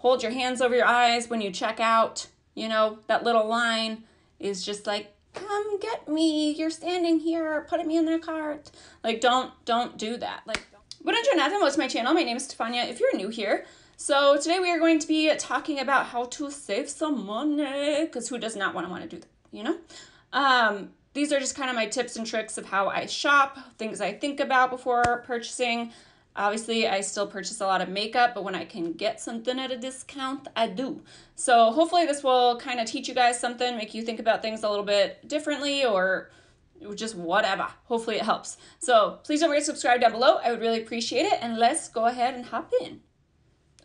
hold your hands over your eyes when you check out. You know, that little line is just like, come get me, you're standing here, putting me in their cart. Like, don't do that. Like, buongiorno, welcome to my channel. My name is Stefania if you're new here. So today we are going to be talking about how to save some money, because who does not want to do that, you know? These are just kind of my tips and tricks of how I shop, things I think about before purchasing. Obviously, I still purchase a lot of makeup, but when I can get something at a discount, I do. So hopefully this will kind of teach you guys something, make you think about things a little bit differently, or just whatever. Hopefully it helps. So please don't forget to subscribe down below. I would really appreciate it. And let's go ahead and hop in.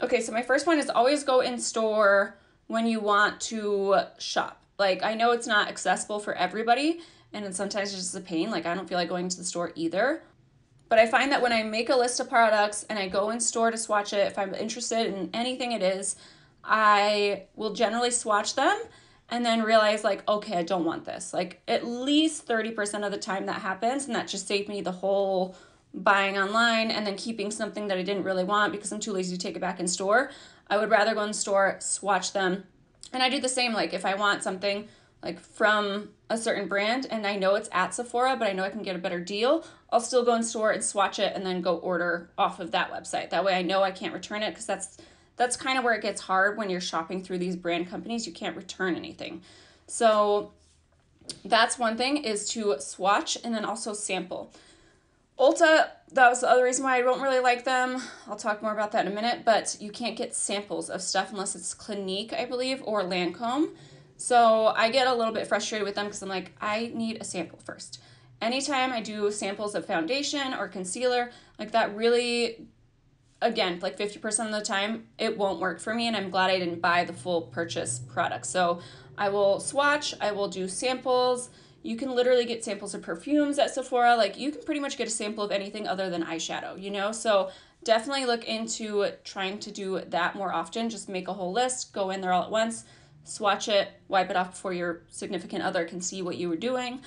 Okay, so my first one is always go in store when you want to shop. Like, I know it's not accessible for everybody, and sometimes it's just a pain. Like, I don't feel like going to the store either. But I find that when I make a list of products and I go in store to swatch it, if I'm interested in anything it is, I will generally swatch them and then realize, like, okay, I don't want this. Like, at least 30% of the time that happens, and that just saved me the whole buying online and then keeping something that I didn't really want because I'm too lazy to take it back in store. I would rather go in store, swatch them. And I do the same, like, if I want something like from a certain brand and I know it's at Sephora, but I know I can get a better deal, I'll still go in store and swatch it and then go order off of that website. That way I know I can't return it, because that's kind of where it gets hard when you're shopping through these brand companies. You can't return anything. So that's one thing, is to swatch and then also sample. Ulta, that was the other reason why I don't really like them. I'll talk more about that in a minute, but you can't get samples of stuff unless it's Clinique, I believe, or Lancome. So I get a little bit frustrated with them because I'm like, I need a sample first. Anytime I do samples of foundation or concealer, like, that really, again, like 50% of the time, it won't work for me, and I'm glad I didn't buy the full purchase product. So I will swatch, I will do samples. You can literally get samples of perfumes at Sephora. Like, you can pretty much get a sample of anything other than eyeshadow, you know? So definitely look into trying to do that more often. Just make a whole list, go in there all at once, swatch it, wipe it off before your significant other can see what you were doing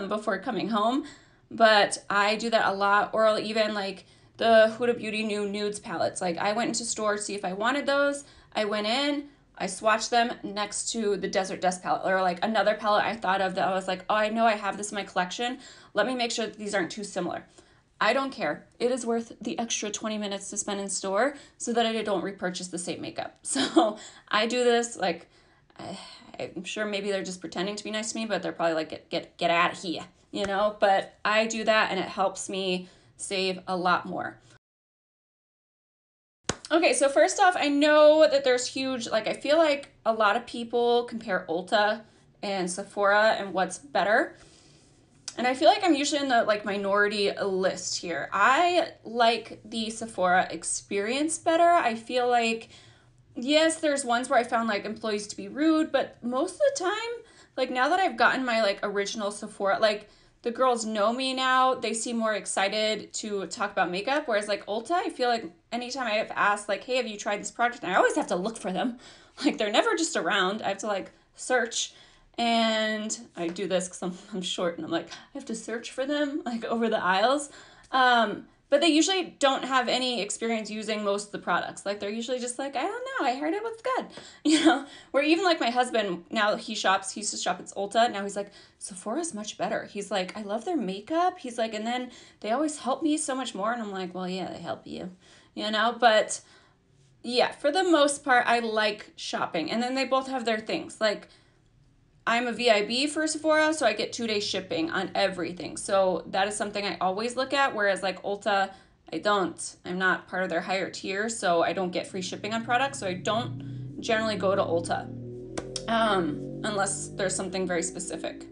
before coming home. But I do that a lot. Or I'll even, like, the Huda Beauty new nudes palettes. Like, I went into store to see if I wanted those. I went in, I swatched them next to the Desert Dust palette, or like another palette I thought of that I was like, oh, I know I have this in my collection. Let me make sure that these aren't too similar. I don't care. It is worth the extra 20 minutes to spend in store so that I don't repurchase the same makeup. So I do this, like, I'm sure maybe they're just pretending to be nice to me, but they're probably like, get out of here, you know? But I do that, and it helps me save a lot more. Okay, so first off, I know that there's huge, like, I feel like a lot of people compare Ulta and Sephora and what's better. And I feel like I'm usually in the, like, minority list here. I like the Sephora experience better. I feel like, yes, there's ones where I found, like, employees to be rude, but most of the time, like, now that I've gotten my, like, original Sephora, like, the girls know me now, they seem more excited to talk about makeup, whereas, like, Ulta, I feel like anytime I have asked, like, hey, have you tried this product? And I always have to look for them. Like, they're never just around. I have to, like, search, and I do this because I'm short, and I'm like, I have to search for them, like, over the aisles. But they usually don't have any experience using most of the products. Like, they're usually just like, I don't know, I heard it was good, you know? Where even, like, my husband, now he shops, he used to shop at Ulta, now he's like, Sephora's much better. He's like, I love their makeup. He's like, and then they always help me so much more. And I'm like, well, yeah, they help you, you know? But yeah, for the most part, I like shopping. And then they both have their things. Like, I'm a VIB for Sephora, so I get 2-day shipping on everything. So that is something I always look at, whereas, like, Ulta, I don't. I'm not part of their higher tier, so I don't get free shipping on products, so I don't generally go to Ulta unless there's something very specific.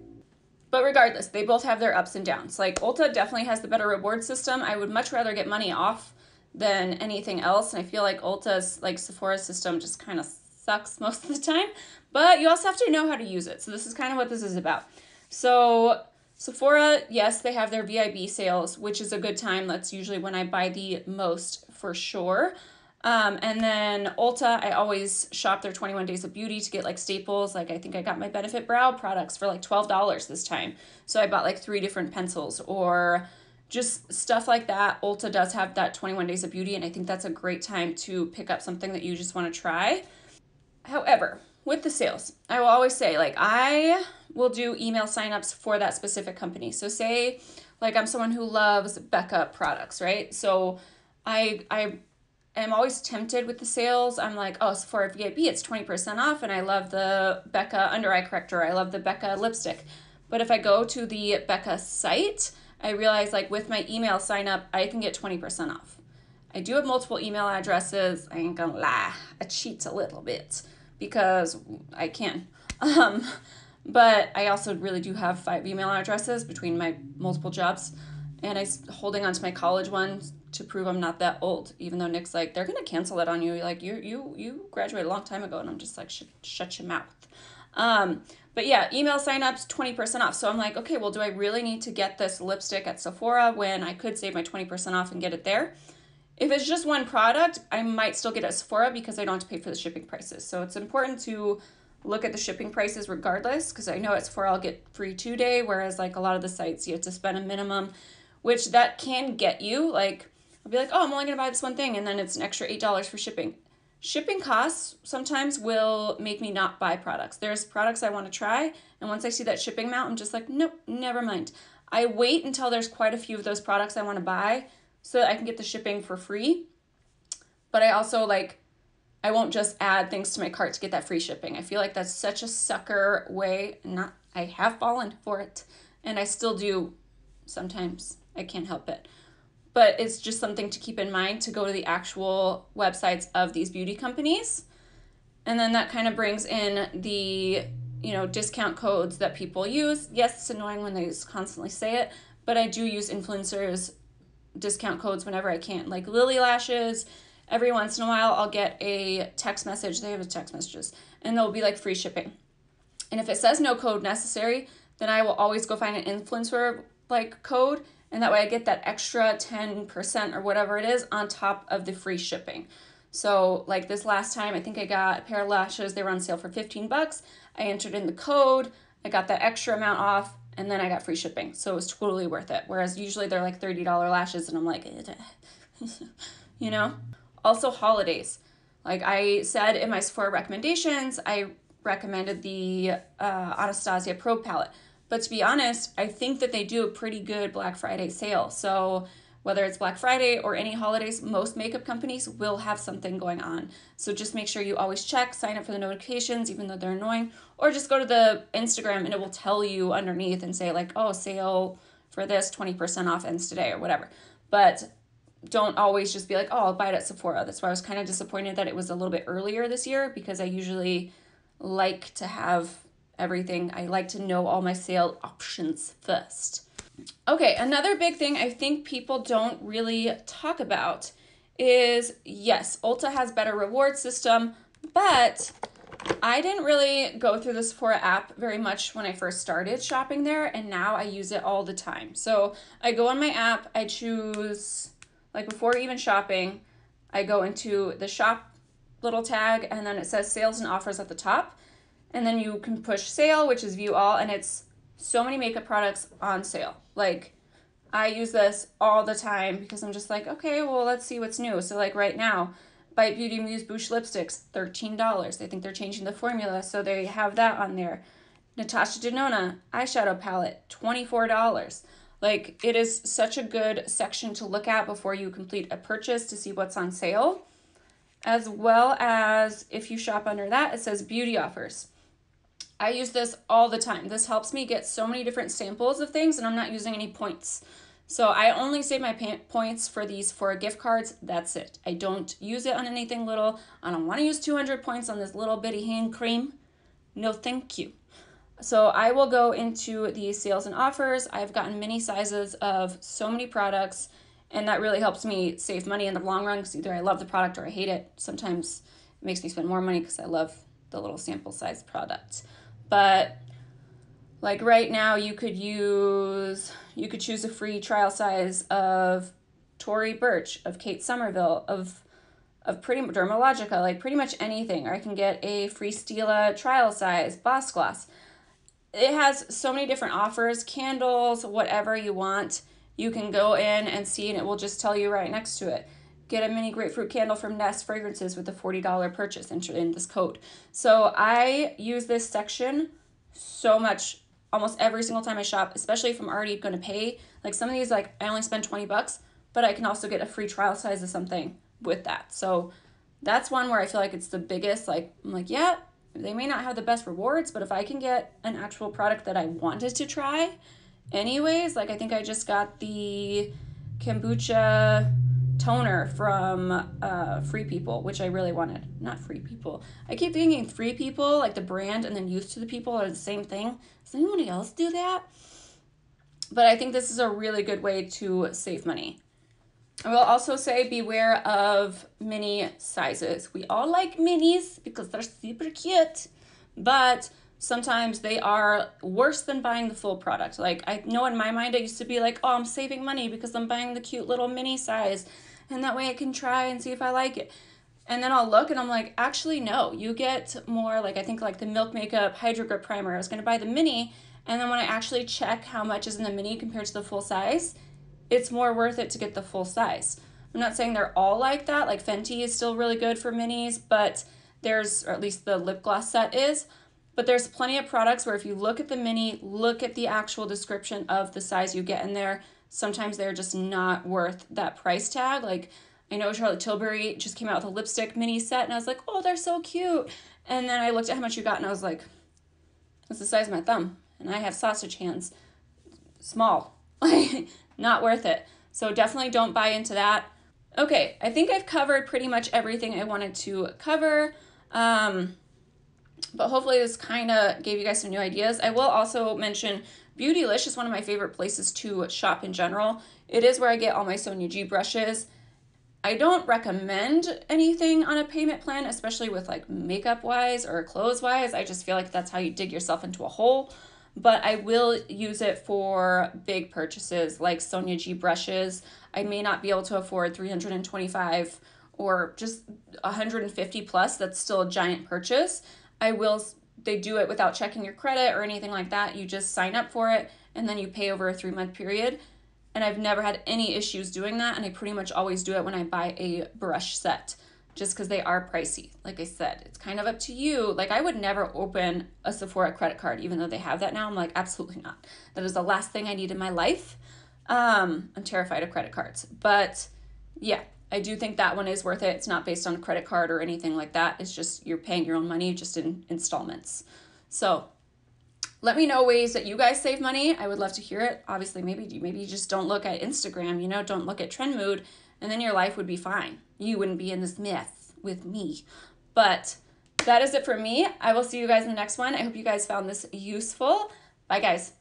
But regardless, they both have their ups and downs. Like, Ulta definitely has the better reward system. I would much rather get money off than anything else, and I feel like Ulta's, like, Sephora's system just kind of sucks most of the time, but you also have to know how to use it. So this is kind of what this is about. So Sephora, yes, they have their VIB sales, which is a good time. That's usually when I buy the most, for sure. And then Ulta, I always shop their 21 Days of Beauty to get, like, staples. Like, I think I got my Benefit Brow products for like $12 this time. So I bought like 3 different pencils, or just stuff like that. Ulta does have that 21 days of beauty, and I think that's a great time to pick up something that you just want to try. However, with the sales, I will always say, like, I will do email signups for that specific company. So say, like, I'm someone who loves Becca products, right? So I am always tempted with the sales. I'm like, oh, Sephora VIP, it's 20% off, and I love the Becca under eye corrector. I love the Becca lipstick. But if I go to the Becca site, I realize, like, with my email sign up, I can get 20% off. I do have multiple email addresses. I ain't gonna lie, I cheat a little bit because I can. But I also really do have 5 email addresses between my multiple jobs, and I'm holding on to my college one to prove I'm not that old. Even though Nick's like, they're gonna cancel it on you. Like, you graduated a long time ago, and I'm just like, shut your mouth. But yeah, email signups, 20% off. So I'm like, okay, well, do I really need to get this lipstick at Sephora when I could save my 20% off and get it there? If it's just one product, I might still get it at Sephora because I don't have to pay for the shipping prices. So it's important to look at the shipping prices regardless, because I know at Sephora I'll get free 2-day, whereas like a lot of the sites you have to spend a minimum, which that can get you. Like, I'll be like, oh, I'm only going to buy this one thing, and then it's an extra $8 for shipping. Shipping costs sometimes will make me not buy products. There's products I want to try, and once I see that shipping amount, I'm just like, nope, never mind. I wait until there's quite a few of those products I want to buy so that I can get the shipping for free. But I also, like, I won't just add things to my cart to get that free shipping. I feel like that's such a sucker way. I have fallen for it, and I still do sometimes. I can't help it. But it's just something to keep in mind, to go to the actual websites of these beauty companies. And then that kind of brings in the, discount codes that people use. Yes, it's annoying when they constantly say it, but I do use influencers' discount codes whenever I can. Like Lily Lashes, every once in a while I'll get a text message. They have text messages, and they'll be like free shipping. And if it says no code necessary, then I will always go find an influencer like code, and that way I get that extra 10% or whatever it is on top of the free shipping. So like this last time, I think I got a pair of lashes. They were on sale for $15. I entered in the code. I got that extra amount off, and then I got free shipping. So it was totally worth it. Whereas usually they're like $30 lashes, and I'm like, Also holidays. Like I said in my Sephora recommendations, I recommended the Anastasia Pro palette. But to be honest, I think that they do a pretty good Black Friday sale. So whether it's Black Friday or any holidays, most makeup companies will have something going on. So just make sure you always check, sign up for the notifications, even though they're annoying, or just go to the Instagram and it will tell you underneath and say like, oh, sale for this, 20% off ends today or whatever. But don't always just be like, oh, I'll buy it at Sephora. That's why I was kind of disappointed that it was a little bit earlier this year, because I usually like to have everything. I like to know all my sale options first. Okay, another big thing I think people don't really talk about is, yes, Ulta has better reward system, but I didn't really go through the Sephora app very much when I first started shopping there, and now I use it all the time. So I go on my app, I choose, like before even shopping, I go into the shop little tag, and then it says sales and offers at the top. And then you can push sale, which is view all, and it's so many makeup products on sale. Like, I use this all the time because I'm just like, okay, well, let's see what's new. So like right now, Bite Beauty Muse Bouche lipsticks, $13. I think they're changing the formula, so they have that on there. Natasha Denona eyeshadow palette, $24. Like, it is such a good section to look at before you complete a purchase to see what's on sale. As well as if you shop under that, it says beauty offers. I use this all the time. This helps me get so many different samples of things, and I'm not using any points. So I only save my points for these for gift cards. That's it. I don't use it on anything little. I don't want to use 200 points on this little bitty hand cream. No, thank you. So I will go into the sales and offers. I've gotten mini sizes of so many products, and that really helps me save money in the long run, because either I love the product or I hate it. Sometimes it makes me spend more money because I love the little sample size product. But like right now, you could choose a free trial size of Tory Burch, of Kate Somerville, of pretty Dermalogica, like pretty much anything. Or I can get a free Stila trial size, Boss Gloss. It has so many different offers, candles, whatever you want. you can go in and see, and it will just tell you right next to it. Get a mini grapefruit candle from Nest Fragrances with a $40 purchase, enter in this code. So I use this section so much almost every single time I shop, especially if I'm already going to pay. Like some of these, like I only spend 20 bucks, but I can also get a free trial size of something with that. So that's one where I feel like it's the biggest. Like I'm like, yeah, they may not have the best rewards, but if I can get an actual product that I wanted to try anyways, like I think I just got the kombucha toner from Free People, which I really wanted. Not Free People. I keep thinking Free People, like the brand, and then Youth to the People are the same thing. Does anybody else do that? But I think this is a really good way to save money. I will also say beware of mini sizes. We all like minis because they're super cute, but sometimes they are worse than buying the full product. Like I know in my mind I used to be like, oh, I'm saving money because I'm buying the cute little mini size, and that way I can try and see if I like it. And then I'll look and I'm like, actually no, you get more. Like I think like the Milk Makeup Hydro Grip Primer, I was gonna buy the mini, and then when I actually check how much is in the mini compared to the full size, it's more worth it to get the full size. I'm not saying they're all like that. Like Fenty is still really good for minis, but there's, or at least the lip gloss set is, but there's plenty of products where if you look at the mini, look at the actual description of the size you get in there, sometimes they're just not worth that price tag. Like I know Charlotte Tilbury just came out with a lipstick mini set and I was like, oh, they're so cute. And then I looked at how much you got and I was like, that's the size of my thumb. And I have sausage hands, small, like not worth it. So definitely don't buy into that. Okay, I think I've covered pretty much everything I wanted to cover. But hopefully this kind of gave you guys some new ideas. I will also mention Beautylish is one of my favorite places to shop in general. It is where I get all my Sonia G brushes. I don't recommend anything on a payment plan, especially with like makeup wise or clothes wise. I just feel like that's how you dig yourself into a hole. But I will use it for big purchases like Sonia G brushes. I may not be able to afford 325 or just 150 plus. That's still a giant purchase. They do it without checking your credit or anything like that. You just sign up for it and then you pay over a 3-month period. And I've never had any issues doing that. And I pretty much always do it when I buy a brush set, just because they are pricey. Like I said, it's kind of up to you. Like I would never open a Sephora credit card, even though they have that now. I'm like, absolutely not. That is the last thing I need in my life. I'm terrified of credit cards. But yeah, I do think that one is worth it. It's not based on a credit card or anything like that. It's just you're paying your own money just in installments. So let me know ways that you guys save money. I would love to hear it. Obviously, maybe you just don't look at Instagram, don't look at Trend Mood, and then your life would be fine. You wouldn't be in this mess with me. But that is it for me. I will see you guys in the next one. I hope you guys found this useful. Bye, guys.